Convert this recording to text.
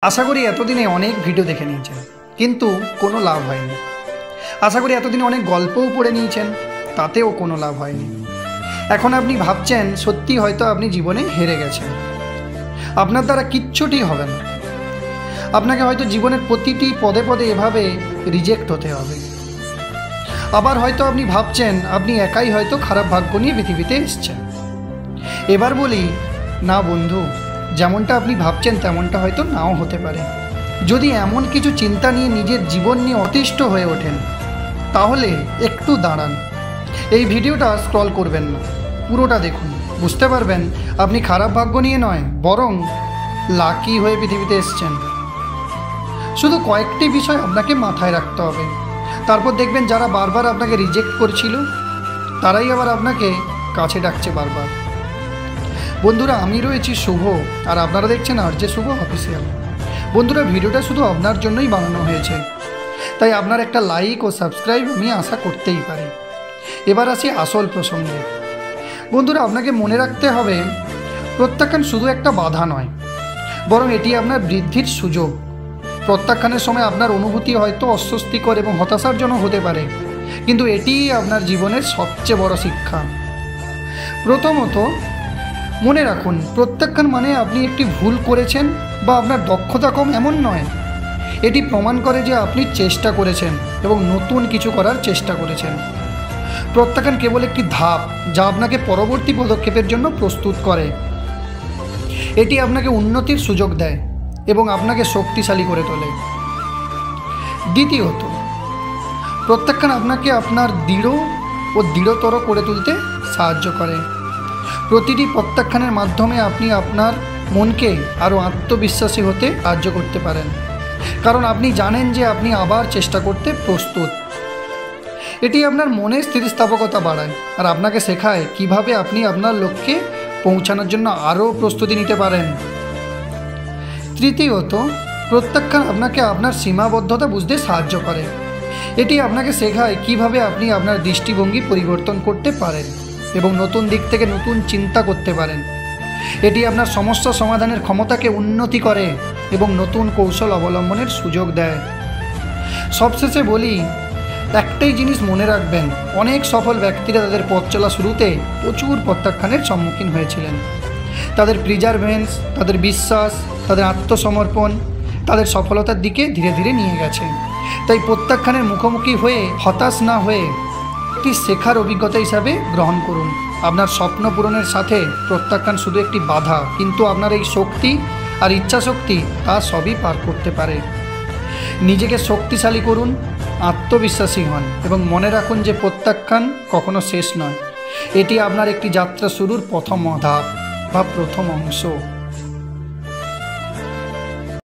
आशा करी एतदिने अनेक भिडियो देखे निয়েছেন किन्तु कोनो लाभ হয়নি। आशा करी एतदिने अनेक गल्पও पढ़े নিয়েছেন তাতেও কোনো লাভ হয়নি। এখন আপনি ভাবছেন সত্যি হয়তো আপনি জীবনে হেরে গেছেন, আপনার দ্বারা কিচ্ছুটি হবে না, আপনাকে হয়তো জীবনের প্রতিটি পদে পদে এভাবে রিজেক্ট হতে হবে। আবার হয়তো আপনি ভাবছেন আপনি একাই হয়তো খারাপ ভাগ্য নিয়ে পৃথিবীতে এসেছেন। এবার বলি না বন্ধু, যেমনটা আপনি ভাবছেন তেমনটা হয়তো নাও হতে পারে। যদি এমন কিছু চিন্তা নিয়ে নিজের জীবন নিয়ে অতিষ্ঠ হয়ে ওঠেন তাহলে একটু দাঁড়ান, এই ভিডিওটা স্ক্রল করবেন না, পুরোটা দেখুন, বুঝতে পারবেন আপনি খারাপ ভাগ্য নিয়ে নয় বরং লাকি হয়ে পৃথিবীতে এসেছেন। শুধু কয়েকটি বিষয় আপনাকে মাথায় রাখতে হবে, তারপর দেখবেন যারা বারবার আপনাকে রিজেক্ট করছিল তারাই আবার আপনাকে কাছে ডাকছে বারবার। বন্ধুরা, আমি রয়েছি শুভ আর আপনারা দেখছেন আরজে শুভ অফিসিয়াল। বন্ধুরা, ভিডিওটা শুধু আপনার জন্যই বানানো হয়েছে, তাই আপনার একটা লাইক ও সাবস্ক্রাইব আমি আশা করতেই পারি। এবার আসি আসল প্রসঙ্গে। বন্ধুরা, আপনাকে মনে রাখতে হবে প্রত্যাখ্যান শুধু একটা বাধা নয়, বরং এটি আপনার বৃদ্ধির সুযোগ। প্রত্যাখ্যানের সময় আপনার অনুভূতি হয়তো অস্বস্তিকর এবং হতাশাজনক হতে পারে, কিন্তু এটিই আপনার জীবনের সবচেয়ে বড় শিক্ষা। প্রথমত মনে রাখুন, প্রত্যাখ্যান মানে আপনি একটি ভুল করেছেন বা আপনার দক্ষতা কম এমন নয়। এটি প্রমাণ করে যে আপনি চেষ্টা করেছেন এবং নতুন কিছু করার চেষ্টা করেছেন। প্রত্যাখ্যান কেবল একটি ধাপ যা আপনাকে পরবর্তী পদক্ষেপের জন্য প্রস্তুত করে। এটি আপনাকে উন্নতির সুযোগ দেয় এবং আপনাকে শক্তিশালী করে তোলে। দ্বিতীয়ত, প্রত্যাখ্যান আপনাকে আপনার দৃঢ় ও দৃঢ়তর করে তুলতে সাহায্য করে। প্রতিটি প্রত্যাখ্যানের মাধ্যমে আপনি আপনার মনকে আরও আত্মবিশ্বাসী হতে সাহায্য করতে পারেন, কারণ আপনি জানেন যে আপনি আবার চেষ্টা করতে প্রস্তুত। এটি আপনার মনের স্থিতিস্থাপকতা বাড়ায় আর আপনাকে শেখায় কিভাবে আপনি আপনার লক্ষ্যে পৌঁছানোর জন্য আরও প্রস্তুতি নিতে পারেন। তৃতীয়ত, প্রত্যাখ্যান আপনাকে আপনার সীমাবদ্ধতা বুঝতে সাহায্য করে। এটি আপনাকে শেখায় কিভাবে আপনি আপনার দৃষ্টিভঙ্গি পরিবর্তন করতে পারেন এবং নতুন দিক থেকে নতুন চিন্তা করতে পারেন। এটি আপনার সমস্যা সমাধানের ক্ষমতাকে উন্নতি করে এবং নতুন কৌশল অবলম্বনের সুযোগ দেয়। সবশেষে বলি, একটাই জিনিস মনে রাখবেন, অনেক সফল ব্যক্তিরা তাদের পথ চলা শুরুতে প্রচুর প্রত্যাখ্যানের সম্মুখীন হয়েছিলেন। তাদের প্রিজারভেন্স, তাদের বিশ্বাস, তাদের আত্মসমর্পণ তাদের সফলতার দিকে ধীরে ধীরে নিয়ে গেছে। তাই প্রত্যাখ্যানের মুখোমুখি হয়ে হতাশ না হয়ে একটি শেখার অভিজ্ঞতা হিসাবে গ্রহণ করুন। আপনার স্বপ্ন পূরণের সাথে প্রত্যাখ্যান শুধু একটি বাধা, কিন্তু আপনার এই শক্তি আর ইচ্ছাশক্তি তা সবই পার করতে পারে। নিজেকে শক্তিশালী করুন, আত্মবিশ্বাসী হন এবং মনে রাখুন যে প্রত্যাখ্যান কখনো শেষ নয়, এটি আপনার একটি যাত্রা শুরুর প্রথম ধাপ বা প্রথম অংশ।